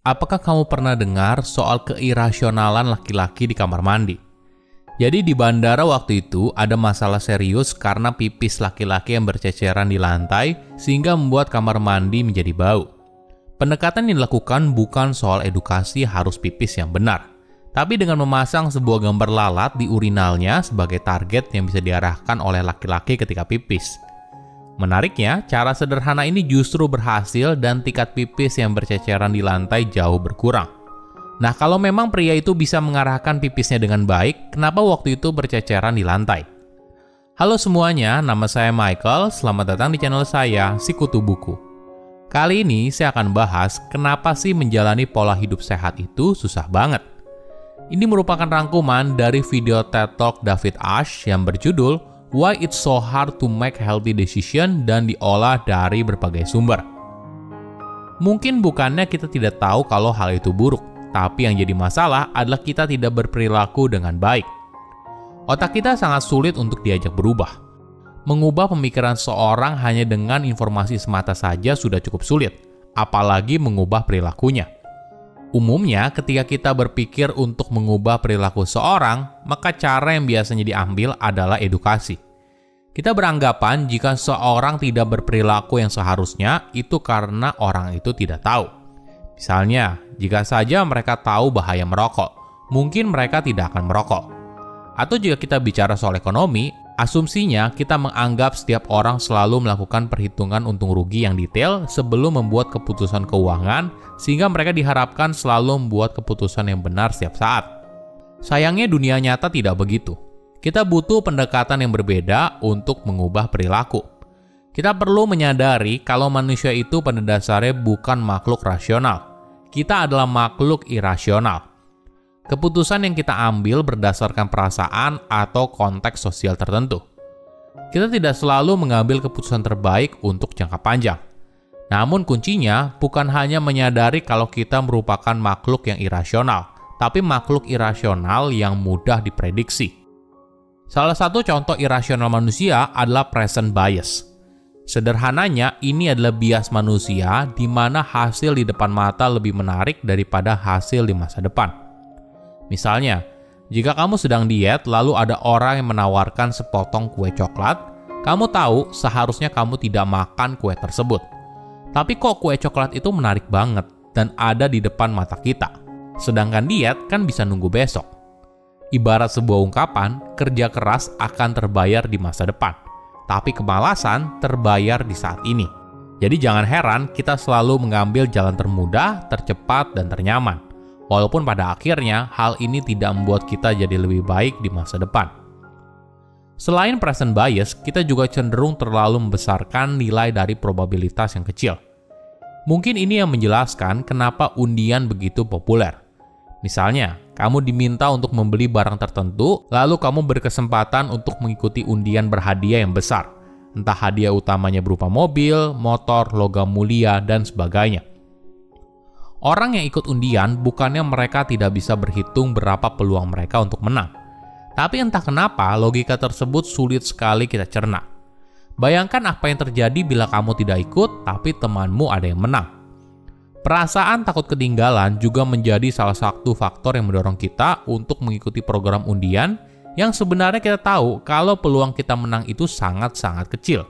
Apakah kamu pernah dengar soal keirasionalan laki-laki di kamar mandi? Jadi di bandara waktu itu ada masalah serius karena pipis laki-laki yang berceceran di lantai sehingga membuat kamar mandi menjadi bau. Pendekatan yang dilakukan bukan soal edukasi harus pipis yang benar, tapi dengan memasang sebuah gambar lalat di urinalnya sebagai target yang bisa diarahkan oleh laki-laki ketika pipis. Menariknya, cara sederhana ini justru berhasil dan tingkat pipis yang berceceran di lantai jauh berkurang. Nah, kalau memang pria itu bisa mengarahkan pipisnya dengan baik, kenapa waktu itu berceceran di lantai? Halo semuanya, nama saya Michael, selamat datang di channel saya, Sikutu Buku. Kali ini saya akan bahas kenapa sih menjalani pola hidup sehat itu susah banget. Ini merupakan rangkuman dari video TED Talk David Ash yang berjudul Why It's So Hard to Make Healthy Decision dan diolah dari berbagai sumber. Mungkin bukannya kita tidak tahu kalau hal itu buruk, tapi yang jadi masalah adalah kita tidak berperilaku dengan baik. Otak kita sangat sulit untuk diajak berubah. Mengubah pemikiran seorang hanya dengan informasi semata saja sudah cukup sulit, apalagi mengubah perilakunya. Umumnya, ketika kita berpikir untuk mengubah perilaku seorang, maka cara yang biasanya diambil adalah edukasi. Kita beranggapan jika seorang tidak berperilaku yang seharusnya, itu karena orang itu tidak tahu. Misalnya, jika saja mereka tahu bahaya merokok, mungkin mereka tidak akan merokok. Atau jika kita bicara soal ekonomi, asumsinya kita menganggap setiap orang selalu melakukan perhitungan untung rugi yang detail sebelum membuat keputusan keuangan, sehingga mereka diharapkan selalu membuat keputusan yang benar setiap saat. Sayangnya dunia nyata tidak begitu. Kita butuh pendekatan yang berbeda untuk mengubah perilaku. Kita perlu menyadari kalau manusia itu pada dasarnya bukan makhluk rasional. Kita adalah makhluk irasional. Keputusan yang kita ambil berdasarkan perasaan atau konteks sosial tertentu. Kita tidak selalu mengambil keputusan terbaik untuk jangka panjang. Namun kuncinya bukan hanya menyadari kalau kita merupakan makhluk yang irasional, tapi makhluk irasional yang mudah diprediksi. Salah satu contoh irasional manusia adalah present bias. Sederhananya, ini adalah bias manusia di mana hasil di depan mata lebih menarik daripada hasil di masa depan. Misalnya, jika kamu sedang diet lalu ada orang yang menawarkan sepotong kue coklat, kamu tahu seharusnya kamu tidak makan kue tersebut. Tapi kok kue coklat itu menarik banget dan ada di depan mata kita. Sedangkan diet kan bisa nunggu besok. Ibarat sebuah ungkapan, kerja keras akan terbayar di masa depan. Tapi kemalasan terbayar di saat ini. Jadi jangan heran kita selalu mengambil jalan termudah, tercepat, dan ternyaman. Walaupun pada akhirnya hal ini tidak membuat kita jadi lebih baik di masa depan. Selain present bias, kita juga cenderung terlalu membesarkan nilai dari probabilitas yang kecil. Mungkin ini yang menjelaskan kenapa undian begitu populer. Misalnya, kamu diminta untuk membeli barang tertentu, lalu kamu berkesempatan untuk mengikuti undian berhadiah yang besar. Entah hadiah utamanya berupa mobil, motor, logam mulia, dan sebagainya. Orang yang ikut undian bukannya mereka tidak bisa berhitung berapa peluang mereka untuk menang. Tapi entah kenapa logika tersebut sulit sekali kita cerna. Bayangkan apa yang terjadi bila kamu tidak ikut, tapi temanmu ada yang menang. Perasaan takut ketinggalan juga menjadi salah satu faktor yang mendorong kita untuk mengikuti program undian yang sebenarnya kita tahu kalau peluang kita menang itu sangat-sangat kecil.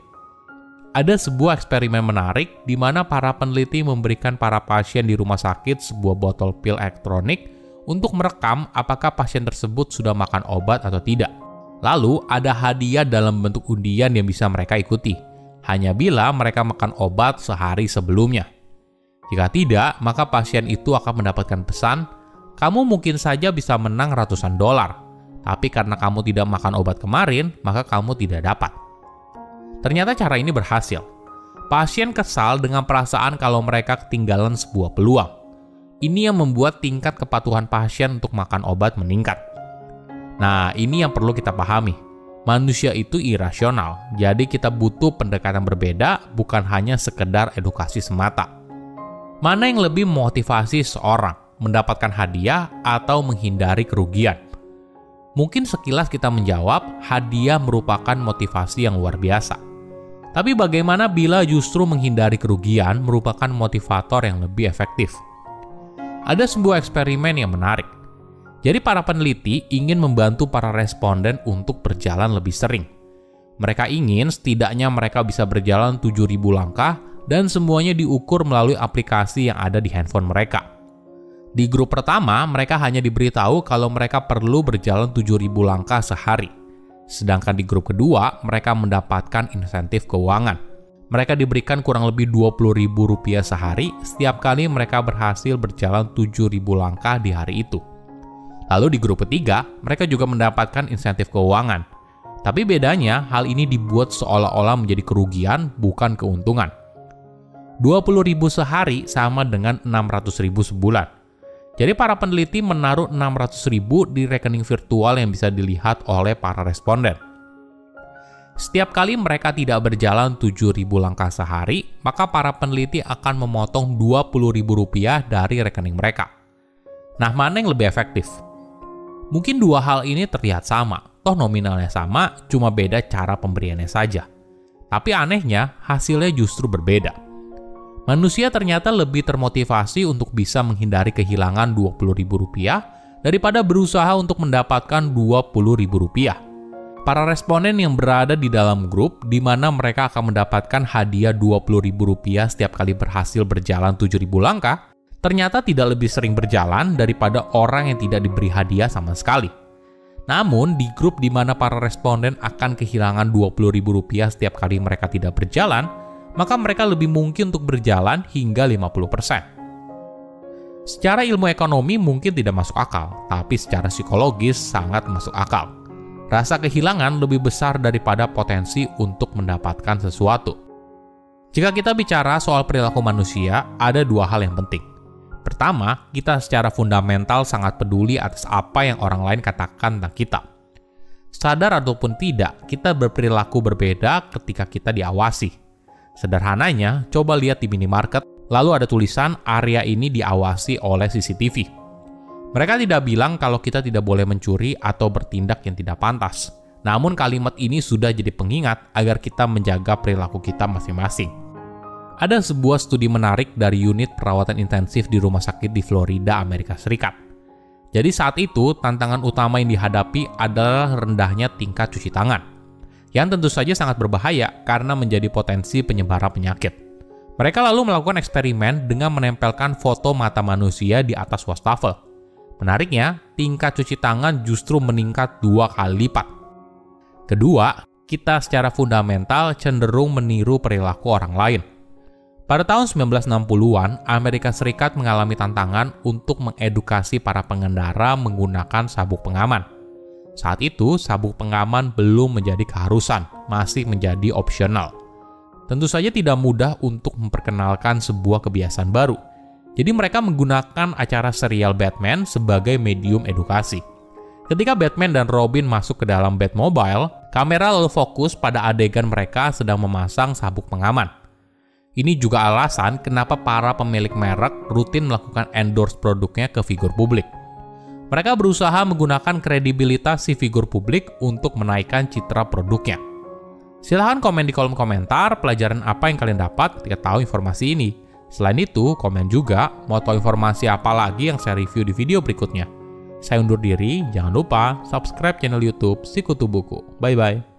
Ada sebuah eksperimen menarik di mana para peneliti memberikan para pasien di rumah sakit sebuah botol pil elektronik untuk merekam apakah pasien tersebut sudah makan obat atau tidak. Lalu ada hadiah dalam bentuk undian yang bisa mereka ikuti, hanya bila mereka makan obat sehari sebelumnya. Jika tidak, maka pasien itu akan mendapatkan pesan, kamu mungkin saja bisa menang ratusan dolar, tapi karena kamu tidak makan obat kemarin, maka kamu tidak dapat. Ternyata cara ini berhasil. Pasien kesal dengan perasaan kalau mereka ketinggalan sebuah peluang. Ini yang membuat tingkat kepatuhan pasien untuk makan obat meningkat. Nah, ini yang perlu kita pahami. Manusia itu irasional, jadi kita butuh pendekatan berbeda, bukan hanya sekedar edukasi semata. Mana yang lebih memotivasi seorang, mendapatkan hadiah atau menghindari kerugian? Mungkin sekilas kita menjawab, hadiah merupakan motivasi yang luar biasa. Tapi bagaimana bila justru menghindari kerugian merupakan motivator yang lebih efektif? Ada sebuah eksperimen yang menarik. Jadi para peneliti ingin membantu para responden untuk berjalan lebih sering. Mereka ingin setidaknya mereka bisa berjalan 7.000 langkah dan semuanya diukur melalui aplikasi yang ada di handphone mereka. Di grup pertama, mereka hanya diberitahu kalau mereka perlu berjalan 7.000 langkah sehari. Sedangkan di grup kedua, mereka mendapatkan insentif keuangan. Mereka diberikan kurang lebih Rp20.000 sehari setiap kali mereka berhasil berjalan 7.000 langkah di hari itu. Lalu di grup ketiga, mereka juga mendapatkan insentif keuangan. Tapi bedanya, hal ini dibuat seolah-olah menjadi kerugian, bukan keuntungan. 20.000 sehari sama dengan 600.000 sebulan. Jadi para peneliti menaruh 600.000 di rekening virtual yang bisa dilihat oleh para responden. Setiap kali mereka tidak berjalan 7.000 langkah sehari, maka para peneliti akan memotong Rp20.000 dari rekening mereka. Nah, mana yang lebih efektif? Mungkin dua hal ini terlihat sama, toh nominalnya sama, cuma beda cara pemberiannya saja. Tapi anehnya, hasilnya justru berbeda. Manusia ternyata lebih termotivasi untuk bisa menghindari kehilangan Rp20.000 daripada berusaha untuk mendapatkan Rp20.000. Para responden yang berada di dalam grup di mana mereka akan mendapatkan hadiah Rp20.000 setiap kali berhasil berjalan 7.000 langkah, ternyata tidak lebih sering berjalan daripada orang yang tidak diberi hadiah sama sekali. Namun, di grup di mana para responden akan kehilangan Rp20.000 setiap kali mereka tidak berjalan, maka mereka lebih mungkin untuk berjalan hingga 50%. Secara ilmu ekonomi mungkin tidak masuk akal, tapi secara psikologis sangat masuk akal. Rasa kehilangan lebih besar daripada potensi untuk mendapatkan sesuatu. Jika kita bicara soal perilaku manusia, ada dua hal yang penting. Pertama, kita secara fundamental sangat peduli atas apa yang orang lain katakan tentang kita. Sadar ataupun tidak, kita berperilaku berbeda ketika kita diawasi. Sederhananya, coba lihat di minimarket, lalu ada tulisan area ini diawasi oleh CCTV. Mereka tidak bilang kalau kita tidak boleh mencuri atau bertindak yang tidak pantas. Namun kalimat ini sudah jadi pengingat agar kita menjaga perilaku kita masing-masing. Ada sebuah studi menarik dari unit perawatan intensif di rumah sakit di Florida, Amerika Serikat. Jadi saat itu, tantangan utama yang dihadapi adalah rendahnya tingkat cuci tangan, yang tentu saja sangat berbahaya karena menjadi potensi penyebaran penyakit. Mereka lalu melakukan eksperimen dengan menempelkan foto mata manusia di atas wastafel. Menariknya, tingkat cuci tangan justru meningkat 2 kali lipat. Kedua, kita secara fundamental cenderung meniru perilaku orang lain. Pada tahun 1960-an, Amerika Serikat mengalami tantangan untuk mengedukasi para pengendara menggunakan sabuk pengaman. Saat itu, sabuk pengaman belum menjadi keharusan, masih menjadi opsional. Tentu saja tidak mudah untuk memperkenalkan sebuah kebiasaan baru. Jadi mereka menggunakan acara serial Batman sebagai medium edukasi. Ketika Batman dan Robin masuk ke dalam Batmobile, kamera lalu fokus pada adegan mereka sedang memasang sabuk pengaman. Ini juga alasan kenapa para pemilik merek rutin melakukan endorse produknya ke figur publik. Mereka berusaha menggunakan kredibilitas si figur publik untuk menaikkan citra produknya. Silahkan komen di kolom komentar pelajaran apa yang kalian dapat ketika tahu informasi ini. Selain itu, komen juga mau tahu informasi apa lagi yang saya review di video berikutnya. Saya undur diri, jangan lupa subscribe channel YouTube Sikutu Buku. Bye-bye.